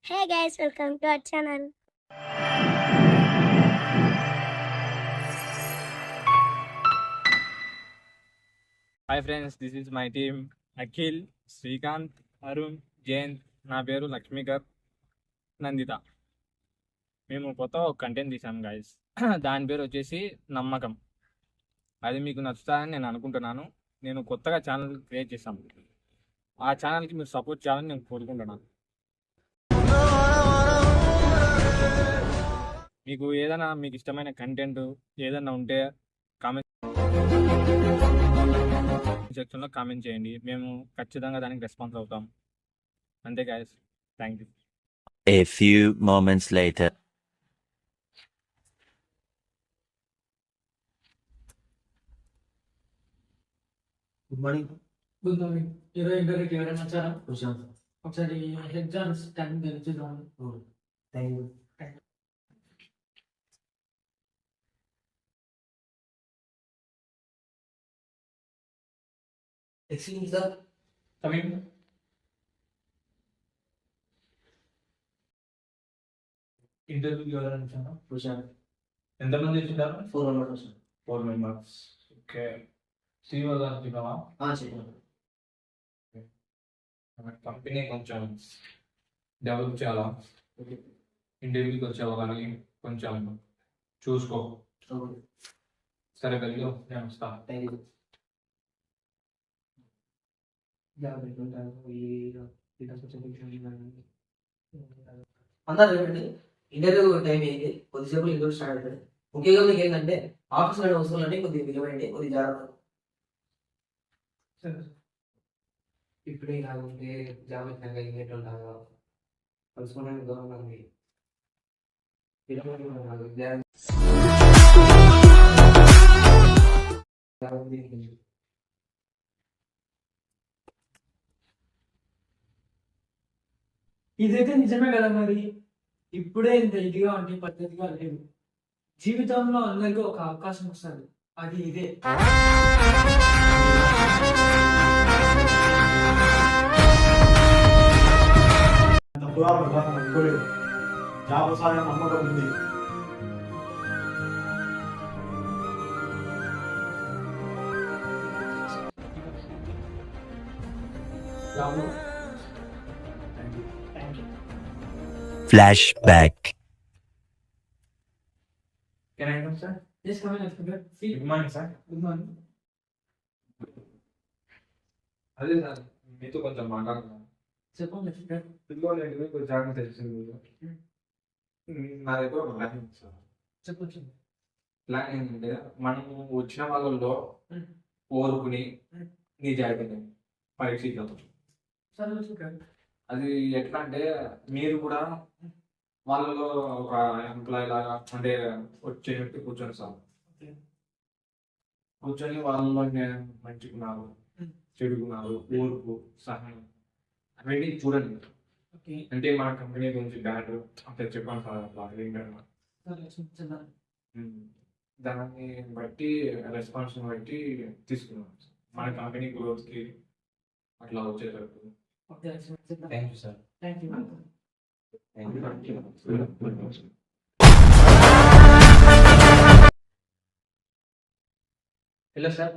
Hey guys, welcome to our channel. Hi friends, this is my team. Akhil, Srikanth, Arun, Jayanth, నా పేరు లక్ష్మీకర్, నందిత. మేము కొత్త ఒక కంటెంట్ తీసాం గైస్. దాని పేరు వచ్చేసి నమ్మకం. అది మీకు నచ్చుతారని నేను అనుకుంటున్నాను. నేను కొత్తగా ఛానల్ క్రియేట్ చేశాను. ఆ ఛానల్కి మీరు సపోర్ట్ చేయాలని నేను కోరుకుంటున్నాను. మీకు ఏదైనా మీకు ఇష్టమైన కంటెంట్ ఏదైనా ఉంటే కామెంట్ సెక్షన్లో కామెంట్ చేయండి. మేము ఖచ్చితంగా దానికి రెస్పాన్స్ అవుతాం. అంతే guys, thank you. A few moments later. Good morning. Good morning. ఈరోజు ఇంటర్వ్యూకి ఎవరైనా వచ్చారా? ప్రశాంత్. ఒకసారి ఎగ్జామ్స్ టైం తెలియజేద్దాం. Thank you. Excuse sir. Coming. ఇంటర్వ్యూకి ఎవరైనా వచ్చారా? ప్రశాంత్. ఎంతమంది వచ్చింటారు? 4 మెంబర్స్. 4 మెంబర్స్. ఓకే. సిఇఓ గారు చెప్పావా? చెప్పండి. కంపెనీ కొంచెం డెవలప్ చేయాలా? ఇంటర్వ్యూకి వచ్చావా కానీ కొంచెం చూసుకో. సరే వెళ్ళు, నేను వస్తా. Thank you. అందరూ చూడండి, ఇంటర్వ్యూ టైం అయింది. కొద్దిసేపు ఇంటర్వ్యూ స్టార్ట్ అవుతుంది. ముఖ్యంగా మీకు ఏంటంటే ఆఫీస్లో వస్తువులంటే కొద్దిగా బిగమండి, కొద్దిగా జాగ్రత్త. ఇప్పుడే ఇలాగుంటే జాబ్ వచ్చినాక ఇంకేంటి ఉంటాగా కలుసుకోవడానికి దూరంగా ఉంది. ఇదైతే నిజమే కదా మరి. ఇప్పుడే ఇంత ఇదిగా ఉంటే పద్ధతిగా లేదు. జీవితంలో అందరికీ ఒక అవకాశం వస్తుంది, అది ఇదే. తప్పుగా మనం అనుకోలేదు. జాబ్ సాయం నమ్మకం ఉంది. Flashback. Can I come, sir? Yes, come in. Good morning, sir. Good morning. అదే సార్, మీతో కొంచెం మాట్లాడుతున్నాను. చెప్పండి. పిల్లలు ఏంటిది కొంచెం జాగ్రత్త తెలిసింది. నా దగ్గర ఒక ప్లాన్ ఉంది సార్. చెప్పండి. ప్లాన్ ఏంటంటే, మనము వచ్చిన వాళ్ళలో ఓర్పుని నిజాయితీని పరీక్షిద్దాం. సరే, అది ఎట్లా అంటే, మీరు కూడా వాళ్ళలో ఒక ఎంప్లాయీ లాగా అంటే వచ్చే వ్యక్తి కూర్చొని సార్, కూర్చొని వాళ్ళలో మంచుకున్నారు, చెడుకున్నారు, ఓర్పు, సహనం అవన్నీ చూడండి. అంటే మన కంపెనీ గురించి బ్యాడ్ అంటే చెప్పాను సార్. అట్లా ఏంటన్నా దాన్ని బట్టి రెస్పాన్స్ బట్టి తీసుకున్నాం మన కంపెనీ గ్రోత్కి అట్లా వచ్చేటట్టు. Thank you sir. Thank you. Hello sir.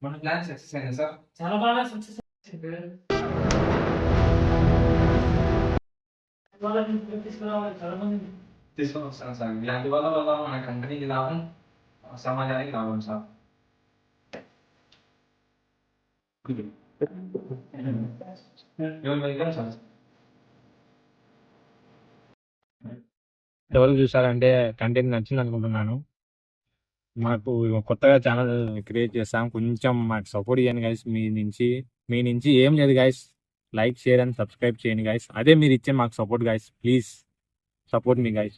మన ప్లాన్ సక్సెస్ అయింది సార్. చాలా బాగా సక్సెస్. చాలా మంది తీసుకొని వస్తాను సార్. ఇలాంటి వాళ్ళ వల్ల మన కంపెనీకి లాభం, సమాజానికి లాభం సార్. ఎవరు చూసారంటే కంటెంట్ నచ్చింది అనుకుంటున్నాను. మాకు కొత్తగా ఛానల్ క్రియేట్ చేస్తాం, కొంచెం మాకు సపోర్ట్ చేయండి గైస్. మీ నుంచి ఏం లేదు guys, like share and subscribe చేయండి గైస్. అదే మీరు ఇచ్చే మాకు support guys. Please support me guys.